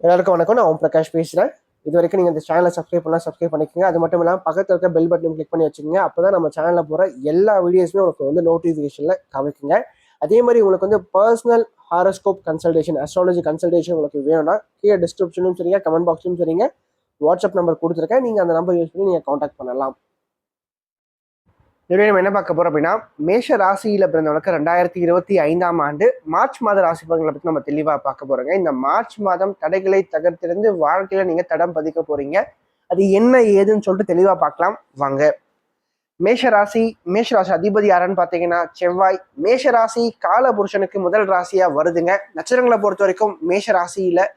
எல்லாருக்கும் வணக்கம். நான் ஓம் பிரகாஷ் பேசுகிறேன். இது வரைக்கும் நீங்கள் இந்த சேனலை சப்ஸ்கிரைப் பண்ணிக்கோங்க. அது மட்டும் இல்லாமல் பக்கத்தில் இருக்க பெல் பட்டன் கிளிக் பண்ணி வச்சுக்கோங்க. அப்போ தான் நம்ம சேனலில் போகிற எல்லா வீடியோஸுமே உங்களுக்கு வந்து நோட்டிஃபிகேஷனில் காமிக்குங்க. அதே மாதிரி உங்களுக்கு வந்து personal horoscope consultation, astrology consultation உங்களுக்கு வேணும்னா கீழே டிஸ்கிரிப்ஷனும் சரிங்க, கமெண்ட் பாக்ஸும் சரிங்க, வாட்ஸ்அப் நம்பர் கொடுத்துருக்கேன். நீங்கள் அந்த நம்பர் யூஸ் பண்ணி நீங்கள் காண்டாக்ட் பண்ணலாம். இதுவே நம்ம என்ன பார்க்க போறோம் அப்படின்னா, மேஷ ராசியில பிறந்தவங்களுக்கு 2025ஆம் ஆண்டு மார்ச் மாத ராசி பலன்களை பற்றி நம்ம தெளிவா பார்க்க போறோங்க. இந்த மார்ச் மாதம் தடைகளை தகர்த்திருந்து வாழ்க்கையில நீங்க தடம் பதிக்க போறீங்க. அது என்ன ஏதுன்னு சொல்லிட்டு தெளிவா பார்க்கலாம் வாங்க. மேஷராசி அதிபதி யாருன்னு பார்த்தீங்கன்னா செவ்வாய். மேஷராசி கால புருஷனுக்கு முதல் ராசியா வருதுங்க. நட்சத்திரங்களை பொறுத்த வரைக்கும் மேஷ ராசியில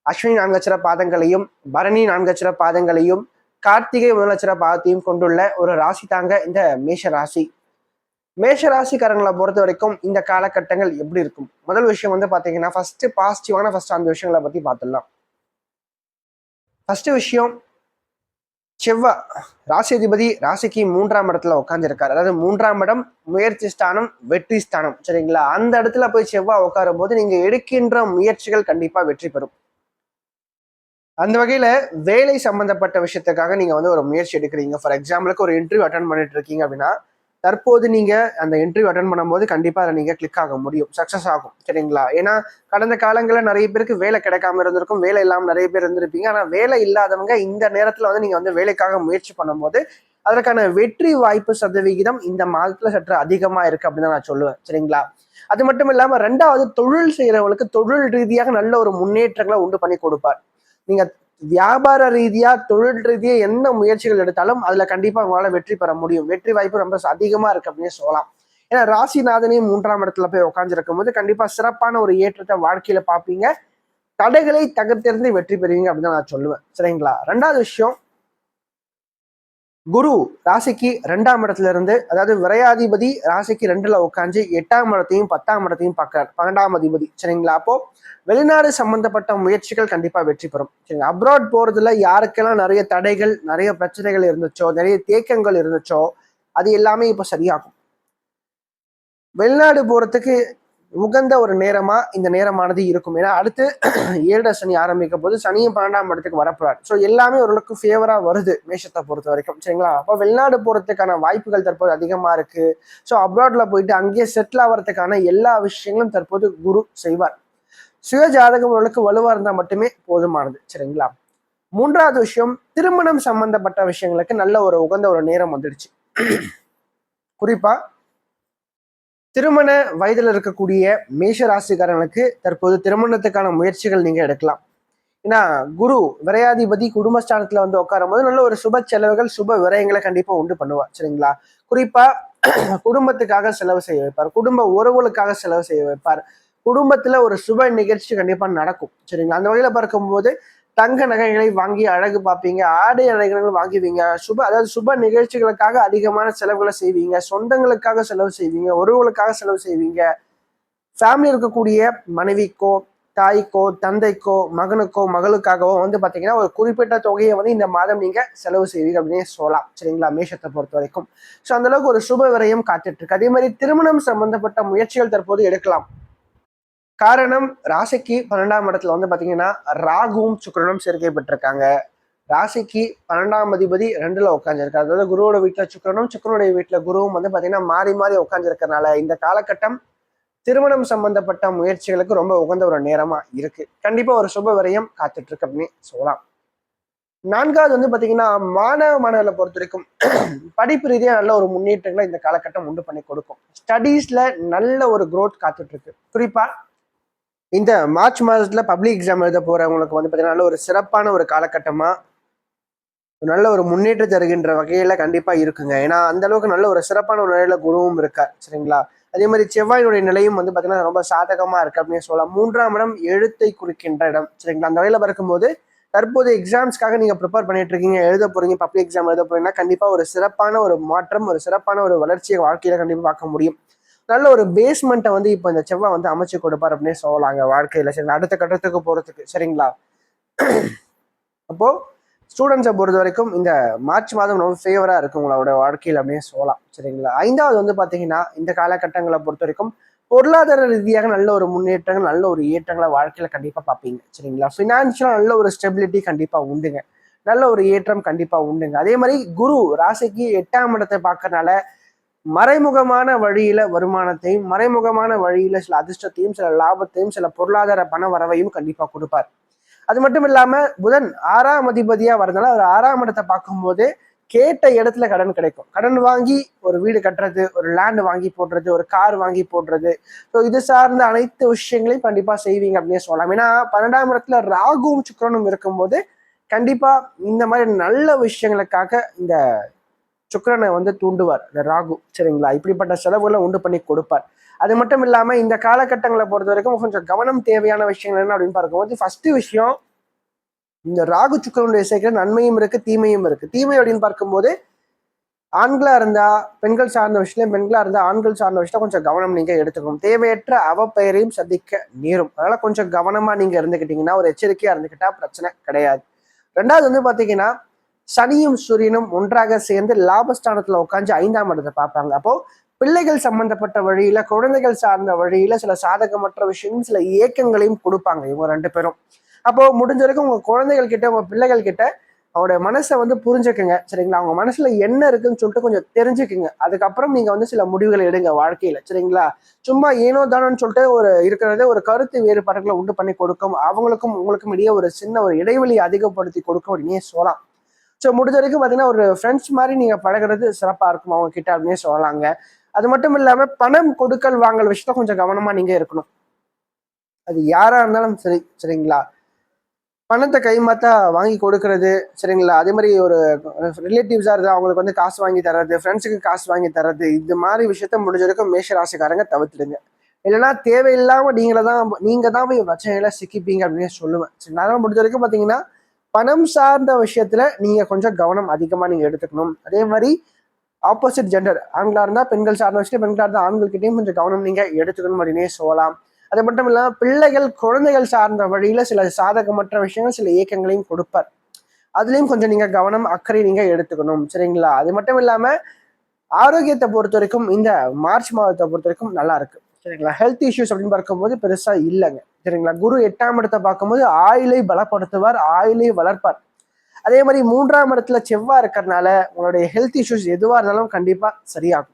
அஸ்வினி 4 நட்சத்திர பாதங்களையும், பரணி 4 நட்சத்திர பாதங்களையும், கார்த்திகை 1 நட்சத்திர பாதத்தையும் கொண்டுள்ள ஒரு ராசி தாங்க இந்த மேஷ ராசி. மேஷ ராசிக்காரங்களை பொறுத்த வரைக்கும் இந்த காலகட்டங்கள் எப்படி இருக்கும்? முதல் விஷயம் வந்து பாத்தீங்கன்னா பாசிட்டிவான அந்த விஷயங்களை பத்தி பார்த்துடலாம். ஃபர்ஸ்ட் விஷயம், செவ்வாய் ராசி அதிபதி ராசிக்கு 3ஆம் இடத்துல உட்காந்துருக்காரு. அதாவது 3ஆம் இடம் முயற்சி ஸ்தானம், வெற்றி ஸ்தானம், சரிங்களா? அந்த இடத்துல போய் செவ்வாய் உட்காரும் போது நீங்க எடுக்கின்ற முயற்சிகள் கண்டிப்பா வெற்றி பெறும். அந்த வகையில வேலை சம்பந்தப்பட்ட விஷயத்துக்காக நீங்க வந்து ஒரு முயற்சி எடுக்கிறீங்க. ஃபார் எக்ஸாம்பிளுக்கு ஒரு இன்டர்வியூ அட்டன் பண்ணிட்டு இருக்கீங்க அப்படின்னா, தற்போது நீங்க அந்த இன்டர்வியூ அட்டன் பண்ணும்போது கண்டிப்பா அதை நீங்க கிளிக் ஆக முடியும், சக்சஸ் ஆகும், சரிங்களா? ஏன்னா கடந்த காலங்களில் நிறைய பேருக்கு வேலை கிடைக்காம இருந்திருக்கும், வேலை இல்லாமல் நிறைய பேர் இருந்திருப்பீங்க. ஆனா வேலை இல்லாதவங்க இந்த நேரத்துல வந்து நீங்க வந்து வேலைக்காக முயற்சி பண்ணும்போது அதற்கான வெற்றி வாய்ப்பு சதவிகிதம் இந்த மாதத்துல சற்று அதிகமா இருக்கு அப்படின்னு நான் சொல்லுவேன், சரிங்களா? அது மட்டும் இல்லாம 2வது, தொழில் செய்யறவங்களுக்கு தொழில் ரீதியாக நல்ல ஒரு முன்னேற்றங்களை உண்டு பண்ணி கொடுப்பார். நீங்க வியாபார ரீதியா, தொழில் ரீதியா எந்த முயற்சிகள் எடுத்தாலும் அதுல கண்டிப்பா உங்களால வெற்றி பெற முடியும். வெற்றி வாய்ப்பு ரொம்ப அதிகமா இருக்கு அப்படின்னு சொல்லலாம். ஏன்னா ராசிநாதனையும் 3ஆம் இடத்துல போய் உட்காந்துருக்கும் போது கண்டிப்பா சிறப்பான ஒரு ஏற்றத்தை வாழ்க்கையில பார்ப்பீங்க. தடைகளை தகர்த்திருந்து வெற்றி பெறுவீங்க அப்படின்னு நான் சொல்லுவேன், சரிங்களா? 2வது விஷயம், குரு ராசிக்கு 2ஆம் இடத்துல இருந்து, அதாவது விரையாதிபதி ராசிக்கு 2ல உட்காந்து 8ஆம் இடத்தையும் 10ஆம் இடத்தையும் பார்க்கிறார், 12ஆம் அதிபதி, சரிங்களா? அப்போ வெளிநாடு சம்பந்தப்பட்ட முயற்சிகள் கண்டிப்பா வெற்றி பெறும், சரிங்களா? அப்ராட் போறதுல யாருக்கெல்லாம் நிறைய தடைகள், நிறைய பிரச்சனைகள் இருந்துச்சோ, நிறைய தேக்கங்கள் இருந்துச்சோ, அது எல்லாமே இப்ப சரியாகும். வெளிநாடு போறதுக்கு உகந்த ஒரு நேரமா இந்த நேரமானது இருக்கும். ஏன்னா அடுத்து 7 சனி ஆரம்பிக்க போது, சனியும் 12ஆம் இடத்துக்கு வரப்போறாரு. ஸோ எல்லாமே ஓரளவுக்கு ஃபேவரா வருது மேஷத்தை பொறுத்த வரைக்கும், சரிங்களா? அப்போ வெளிநாடு போறதுக்கான வாய்ப்புகள் தற்போது அதிகமா இருக்கு. ஸோ அப்ராட்ல போயிட்டு அங்கேயே செட்டில் ஆகிறதுக்கான எல்லா விஷயங்களும் தற்போது குரு செய்வார். சுய ஜாதகம் ஓரளவுக்கு வலுவா இருந்தால் மட்டுமே போதுமானது, சரிங்களா? 3வது விஷயம், திருமணம் சம்பந்தப்பட்ட விஷயங்களுக்கு நல்ல ஒரு உகந்த ஒரு நேரம் வந்துடுச்சு. குறிப்பா திருமண வயதில் இருக்கக்கூடிய மேஷ ராசிக்காரங்களுக்கு தற்போது திருமணத்துக்கான முயற்சிகள் நீங்க எடுக்கலாம். ஏன்னா குரு விரையாதிபதி குடும்பஸ்தானத்துல வந்து உட்காரும் போது நல்ல ஒரு சுப செலவுகள், சுப விரயங்களை கண்டிப்பா உண்டு பண்ணுவார், சரிங்களா? குறிப்பா குடும்பத்துக்காக செலவு செய்ய வைப்பார், குடும்ப உறவுகளுக்காக செலவு செய்ய வைப்பார், குடும்பத்துல ஒரு சுப நிகழ்ச்சி கண்டிப்பா நடக்கும், சரிங்களா? அந்த வகையில பார்க்கும்போது தங்க நகைகளை வாங்கி அழகு பார்ப்பீங்க, ஆடை அழகுகள் வாங்குவீங்க, அதாவது சுப நிகழ்ச்சிகளுக்காக அதிகமான செலவுகளை செய்வீங்க, சொந்தங்களுக்காக செலவு செய்வீங்க, உறவுகளுக்காக செலவு செய்வீங்க, ஃபேமிலி இருக்கக்கூடிய மனைவிக்கோ, தாய்க்கோ, தந்தைக்கோ, மகனுக்கோ, மகளுக்காகவோ வந்து பாத்தீங்கன்னா ஒரு குறிப்பிட்ட தொகையை வந்து இந்த மாதம் நீங்க செலவு செய்வீங்க அப்படின்னு சொல்லலாம், சரிங்களா? மேஷத்தை பொறுத்த வரைக்கும் ஸோ அந்த அளவுக்கு ஒரு சுப விரயம் காத்துட்டு இருக்கு. அதே மாதிரி திருமணம் சம்பந்தப்பட்ட முயற்சிகள் தற்போது எடுக்கலாம். காரணம், ராசிக்கு 12ஆம் இடத்துல வந்து பாத்தீங்கன்னா ராகுவும் சுக்கிரனும் சேர்க்கை பெற்றிருக்காங்க. ராசிக்கு 12ஆம் அதிபதி 2ல உட்காந்துருக்காரு. அதாவது குருவோட வீட்டுல சுக்கிரனும், சுக்கிரனுடைய வீட்டுல குருவும் வந்து பாத்தீங்கன்னா மாறி மாறி உட்காந்துருக்கறனால இந்த காலகட்டம் திருமணம் சம்பந்தப்பட்ட முயற்சிகளுக்கு ரொம்ப உகந்த ஒரு நேரமா இருக்கு. கண்டிப்பா ஒரு சுப விரயம் காத்துட்டு இருக்கு அப்படின்னு சொல்லலாம். 4வது வந்து பாத்தீங்கன்னா மாணவர்களை பொறுத்த வரைக்கும் படிப்பு ரீதியா நல்ல ஒரு முன்னேற்றங்களை இந்த காலகட்டம் உண்டு பண்ணி கொடுக்கும். ஸ்டடீஸ்ல நல்ல ஒரு growth காத்துட்டு இருக்கு. குறிப்பா இந்த மார்ச் மாதத்துல பப்ளிக் எக்ஸாம் எழுத போறவங்களுக்கு வந்து பாத்தீங்கன்னா நல்ல ஒரு சிறப்பான ஒரு காலகட்டமா, நல்ல ஒரு முன்னேற்றம் தருகின்ற வகையில கண்டிப்பா இருக்குங்க. ஏன்னா அந்த அளவுக்கு நல்ல ஒரு சிறப்பான ஒரு நிலையில குருவும் இருக்கார், சரிங்களா? அதே மாதிரி செவ்வாயினுடைய நிலையும் வந்து பாத்தீங்கன்னா ரொம்ப சாதகமா இருக்கு அப்படின்னு சொல்லலாம். 3ஆம் இடம் எழுத்தை குறிக்கின்ற இடம், சரிங்களா? அந்த வகையில பார்க்கும்போது தற்போது எக்ஸாம்ஸ்க்காக நீங்க ப்ரிப்பேர் பண்ணிட்டு இருக்கீங்க, எழுத போறீங்க, பப்ளிக் எக்ஸாம் எழுத போறீங்கன்னா கண்டிப்பா ஒரு சிறப்பான ஒரு மாற்றம், ஒரு சிறப்பான ஒரு வளர்ச்சியை வாழ்க்கையில கண்டிப்பா பார்க்க முடியும். நல்ல ஒரு பேஸ்மெண்ட்டை வந்து இப்போ இந்த செவ்வாய் வந்து அமைச்சு கொடுப்பார் அப்படின்னு சொல்லலாங்க வாழ்க்கையில, சரிங்களா? அடுத்த கட்டத்துக்கு போறதுக்கு, சரிங்களா? அப்போ ஸ்டூடெண்ட்ஸை பொறுத்த வரைக்கும் இந்த மார்ச் மாதம் ரொம்ப ஃபேவரா இருக்கு உங்களோட வாழ்க்கையில் அப்படின்னு சொல்லலாம், சரிங்களா? 5வது வந்து பாத்தீங்கன்னா இந்த காலகட்டங்களை பொறுத்த வரைக்கும் பொருளாதார ரீதியாக நல்ல ஒரு முன்னேற்றங்கள், நல்ல ஒரு ஏற்றங்களை வாழ்க்கையில கண்டிப்பா பார்ப்பீங்க. சரிங்களா? ஃபினான்ஷியலா நல்ல ஒரு ஸ்டெபிலிட்டி கண்டிப்பா உண்டுங்க. நல்ல ஒரு ஏற்றம் கண்டிப்பா உண்டுங்க. அதே மாதிரி குரு ராசிக்கு 8ஆம் இடத்தை பார்க்கறனால மறைமுகமான வழியில வருமானத்தையும், மறைமுகமான வழியில சில அதிர்ஷ்டத்தையும், சில லாபத்தையும், சில பொருளாதார பண வரவையும் கண்டிப்பா கொடுப்பார். அது மட்டும் இல்லாம புதன் 6ஆம் அதிபதியா வரதுனால அவர் 6ஆம் இடத்தை பார்க்கும்போது கேட்ட இடத்துல கடன் கிடைக்கும். கடன் வாங்கி ஒரு வீடு கட்டுறது, ஒரு லேண்ட் வாங்கி போடுறது, ஒரு கார் வாங்கி போடுறது, ஸோ இது சார்ந்த அனைத்து விஷயங்களையும் கண்டிப்பா செய்வீங்க அப்படின்னு சொல்லலாம். ஏன்னா 12ஆம் இடத்துல ராகுவும் சுக்கிரனும் இருக்கும்போது கண்டிப்பா இந்த மாதிரி நல்ல விஷயங்களுக்காக இந்த சுக்கிரனை வந்து தூண்டுவார் இந்த ராகு. சரிங்களா? இப்படிப்பட்ட செலவுகளை உண்டு பண்ணி கொடுப்பார். அது மட்டும் இல்லாம இந்த காலகட்டங்களை பொறுத்த வரைக்கும் கொஞ்சம் கவனம் தேவையான விஷயங்கள் என்ன அப்படின்னு பார்க்கும்போது, ஃபர்ஸ்ட் விஷயம், இந்த ராகு சுக்கிரனுடைய சேர்க்கை நன்மையும் இருக்கு, தீமையும் இருக்கு. தீமை அப்படின்னு பார்க்கும்போது ஆண்களா இருந்தா பெண்கள் சார்ந்த விஷயம், பெண்களா இருந்தா ஆண்கள் சார்ந்த விஷயம் கொஞ்சம் கவனம் நீங்க எடுத்துக்கணும். தேவையற்ற அவப்பெயரையும் சந்திக்க நேரும். அதனால கொஞ்சம் கவனமா நீங்க இருந்துக்கிட்டீங்கன்னா, ஒரு எச்சரிக்கையா இருந்துக்கிட்டா பிரச்சனை கிடையாது. ரெண்டாவது வந்து பாத்தீங்கன்னா, சனியும் சூரியனும் ஒன்றாக சேர்ந்து லாபஸ்தானத்துல உட்காந்து 5ஆம் இடத்தை பார்ப்பாங்க. அப்போ பிள்ளைகள் சம்பந்தப்பட்ட வழியில, குழந்தைகள் சார்ந்த வழியில சில சாதகமற்ற விஷயங்களும் சில இயக்கங்களையும் கொடுப்பாங்க இவங்க 2 பேரும். அப்போ முடிஞ்ச வரைக்கும் உங்க குழந்தைகள் கிட்ட, உங்க பிள்ளைகள் கிட்ட அவருடைய மனசை வந்து புரிஞ்சுக்குங்க. சரிங்களா? அவங்க மனசுல என்ன இருக்குன்னு சொல்லிட்டு கொஞ்சம் தெரிஞ்சுக்குங்க. அதுக்கப்புறம் நீங்க வந்து சில முடிவுகளை எடுங்க வாழ்க்கையில. சரிங்களா? சும்மா ஏனோ தானோன்னு சொல்லிட்டு ஒரு இருக்கிறதே ஒரு கருத்து வேறுபாடுகளை உண்டு பண்ணி கொடுக்கும். அவங்களுக்கும் உங்களுக்கும் இடையே ஒரு சின்ன ஒரு இடைவெளி அதிகப்படுத்தி கொடுக்கும் அப்படின்னே சொல்லலாம். ஸோ முடிஞ்ச வரைக்கும் பார்த்தீங்கன்னா ஒரு ஃப்ரெண்ட்ஸ் மாதிரி நீங்க பழகிறது சிறப்பா இருக்கும் அவங்க கிட்ட அப்படின்னே சொல்லலாங்க. அது மட்டும் இல்லாம பணம் கொடுக்கல் வாங்கல் விஷயத்த கொஞ்சம் கவனமா நீங்க இருக்கணும். அது யாரா இருந்தாலும் சரி. சரிங்களா? பணத்தை கைமாத்தா வாங்கி கொடுக்கறது. சரிங்களா? அதே மாதிரி ஒரு ரிலேட்டிவ்ஸா இருந்தா அவங்களுக்கு வந்து காசு வாங்கி தர்றது, ஃப்ரெண்ட்ஸுக்கு காசு வாங்கி தர்றது, இது மாதிரி விஷயத்த முடிஞ்ச வரைக்கும் மேஷ ராசிக்காரங்க தவிர்த்துடுங்க. இல்லைன்னா தேவையில்லாம நீங்க தான் போய் பிரச்சனையில சிக்கிப்பீங்க அப்படின்னு சொல்லுவேன். சரி, அதனால முடிஞ்ச வரைக்கும் பாத்தீங்கன்னா பணம் சார்ந்த விஷயத்துல நீங்க கொஞ்சம் கவனம் அதிகமா நீங்க எடுத்துக்கணும். அதே மாதிரி ஆப்போசிட் ஜெண்டர் ஆண்களா இருந்தா பெண்கள் சார்ந்த விஷயம், பெண்களா இருந்தா ஆண்கள்கிட்டயும் கொஞ்சம் கவனம் நீங்க எடுத்துக்கணும் அப்படின்னே சொல்லலாம். அது மட்டும் இல்லாம பிள்ளைகள் குழந்தைகள் சார்ந்த வழியில சில சாதகமற்ற விஷயங்கள், சில இயக்கங்களையும் கொடுப்பார். அதுலயும் கொஞ்சம் நீங்க கவனம் அக்கறை நீங்க எடுத்துக்கணும். சரிங்களா? அது மட்டும் இல்லாம ஆரோக்கியத்தை பொறுத்த வரைக்கும் இந்த மார்ச் மாதத்தை பொறுத்த வரைக்கும் நல்லா இருக்கு. சரிங்களா? ஹெல்த் இஷ்யூஸ் அப்படின்னு பார்க்கும்போது பெருசா இல்லைங்க. சரிங்களா? குரு 8ஆம் இடத்தை பார்க்கும்போது ஆயுளை பலப்படுத்துவார், ஆயுளை வளர்ப்பார். அதே மாதிரி 3ஆம் இடத்துல செவ்வாய் இருக்கிறதுனால உங்களுடைய ஹெல்த் இஷ்யூஸ் எதுவா இருந்தாலும் கண்டிப்பா சரியாகும்.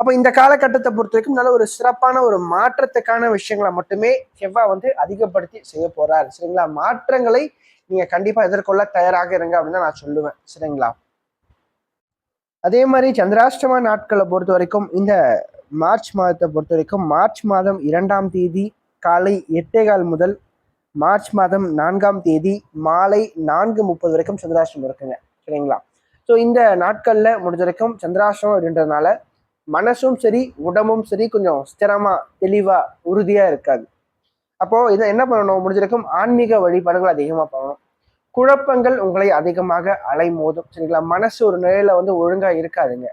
அப்ப இந்த காலகட்டத்தை பொறுத்த வரைக்கும் நல்ல ஒரு சிறப்பான ஒரு மாற்றத்துக்கான விஷயங்களை மட்டுமே செவ்வாய் வந்து அதிகப்படுத்தி செய்ய போறாரு. சரிங்களா? மாற்றங்களை நீங்க கண்டிப்பா எதிர்கொள்ள தயாராக இருங்க அப்படின்னு தான் நான் சொல்லுவேன். சரிங்களா? அதே மாதிரி சந்திராஷ்டம நாட்களை பொறுத்த வரைக்கும் இந்த மார்ச் மாதத்தை பொறுத்த வரைக்கும் மார்ச் மாதம் 2ஆம் தேதி காலை 8:15 முதல் மார்ச் மாதம் 4ஆம் தேதி மாலை 4:30 வரைக்கும் சந்திராஷ்டமம் இருக்குங்க. சரிங்களா? ஸோ இந்த நாட்கள்ல முடிஞ்ச வரைக்கும் சந்திராஷ்டமம் அப்படின்றதுனால மனசும் சரி உடம்பும் சரி கொஞ்சம் ஸ்திரமா தெளிவா உறுதியா இருக்காது. அப்போ இதை என்ன பண்ணணும்? முடிஞ்ச வரைக்கும் ஆன்மீக வழிபாடுகள் அதிகமா பண்ணணும். குழப்பங்கள் உங்களை அதிகமாக அலைமோதும். சரிங்களா? மனசு ஒரு நிலையில வந்து ஒழுங்கா இருக்காதுங்க.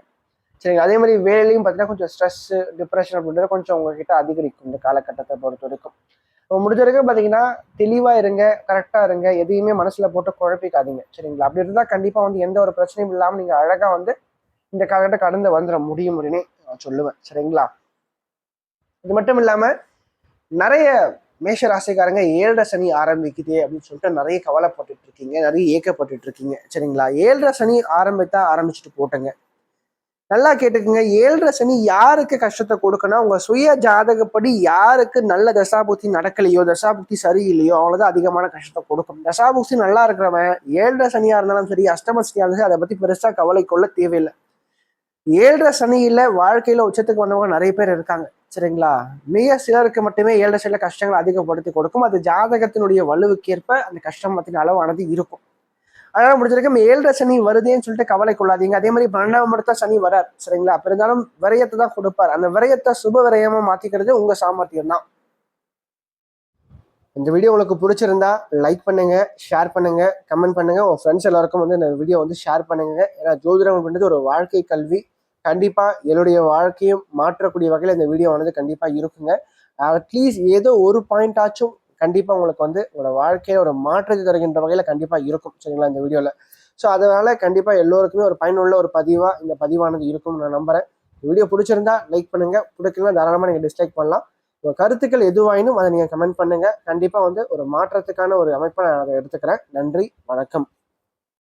சரிங்களா? அதே மாதிரி வேலையும் பார்த்தீங்கன்னா கொஞ்சம் ஸ்ட்ரெஸ், டிப்ரெஷன் அப்படின்றது கொஞ்சம் உங்ககிட்ட அதிகரிக்கும் இந்த காலகட்டத்தை பொறுத்த வரைக்கும். முடிஞ்ச வரைக்கும் பார்த்தீங்கன்னா தெளிவா இருங்க, கரெக்டா இருங்க, எதையுமே மனசுல போட்டு குழப்பிக்காதீங்க. சரிங்களா? அப்படி இருந்தா கண்டிப்பா வந்து எந்த ஒரு பிரச்சனையும் இல்லாம நீங்க அழகா வந்து இந்த காலகட்டம் கடந்து வந்துட முடியும் அப்படின்னு நான் சொல்லுவேன். சரிங்களா? இது மட்டும் இல்லாம நிறைய மேஷ ராசிக்காரங்க 7:30 சனி ஆரம்பிக்குது அப்படின்னு சொல்லிட்டு நிறைய கவலைப்பட்டுட்டு இருக்கீங்க, நிறைய ஏக்கப்பட்டுட்டு இருக்கீங்க. சரிங்களா? 7:30 சனி ஆரம்பிச்சுட்டு போட்டுங்க. நல்லா கேட்டுக்குங்க. 7:30 சனி யாருக்கு கஷ்டத்தை கொடுக்கணும்? உங்க சுய ஜாதகப்படி யாருக்கு நல்ல தசாபுக்தி நடக்கலையோ, தசாபுக்தி சரியில்லையோ அவங்களதான் அதிகமான கஷ்டத்தை கொடுக்கும். தசாபுக்தி நல்லா இருக்கிறவன் 7:30 சனியா இருந்தாலும் சரி, அஷ்டம சனியா இருந்தாலும் சரி, அதை பத்தி பெருசா கவலை கொள்ள தேவையில்லை. 7:30 சனியில வாழ்க்கையில உச்சத்துக்கு வந்தவங்க நிறைய பேர் இருக்காங்க. சரிங்களா? மிக சிலருக்கு மட்டுமே 7:30 சனியில கஷ்டங்களை அதிகப்படுத்தி கொடுக்கும். அது ஜாதகத்தினுடைய வலுவுக்கேற்ப அந்த கஷ்டத்தின் அளவானது இருக்கும். அதனால முடிஞ்ச வரைக்கும் 7:30 சனி வருதுன்னு சொல்லிட்டு கவலை கொள்ளாதீங்க. அதே மாதிரி 12ஆம் இடத்துல சனி வரார். சரிங்களா? அப்ப இருந்தாலும் விரயத்தை தான் கொடுப்பார். அந்த விரயத்தை சுப விரயமா மாத்திக்கிறது உங்க சாமர்த்தியம் தான். இந்த வீடியோ உங்களுக்கு பிடிச்சிருந்தா லைக் பண்ணுங்க, ஷேர் பண்ணுங்க, கமெண்ட் பண்ணுங்க. உங்க ஃப்ரெண்ட்ஸ் எல்லாருக்கும் வந்து இந்த வீடியோ வந்து ஷேர் பண்ணுங்க. ஏன்னா ஜோதிடம் அப்படின்றது ஒரு வாழ்க்கை கல்வி. கண்டிப்பா என்னுடைய வாழ்க்கையும் மாற்றக்கூடிய வகையில் இந்த வீடியோ வந்து கண்டிப்பா இருக்குங்க. அட்லீஸ்ட் ஏதோ ஒரு பாயிண்ட் ஆச்சும் கண்டிப்பா உங்களுக்கு வந்து உங்களோட வாழ்க்கையில ஒரு மாற்றத்தை தருகின்ற வகையில கண்டிப்பா இருக்கும். சரிங்களா? இந்த வீடியோல. ஸோ அதனால கண்டிப்பா எல்லோருக்குமே ஒரு பயனுள்ள ஒரு பதிவா இந்த பதிவானது இருக்கும்னு நான் நம்புறேன். வீடியோ பிடிச்சிருந்தா லைக் பண்ணுங்க, பிடிக்கலாம் தாராளமாக நீங்கள் டிஸ்லைக் பண்ணலாம். உங்கள் கருத்துக்கள் எதுவாயினும் அதை நீங்கள் கமெண்ட் பண்ணுங்க. கண்டிப்பாக வந்து ஒரு மாற்றத்துக்கான ஒரு அமைப்பை நான் அதை எடுத்துக்கிறேன். நன்றி, வணக்கம்.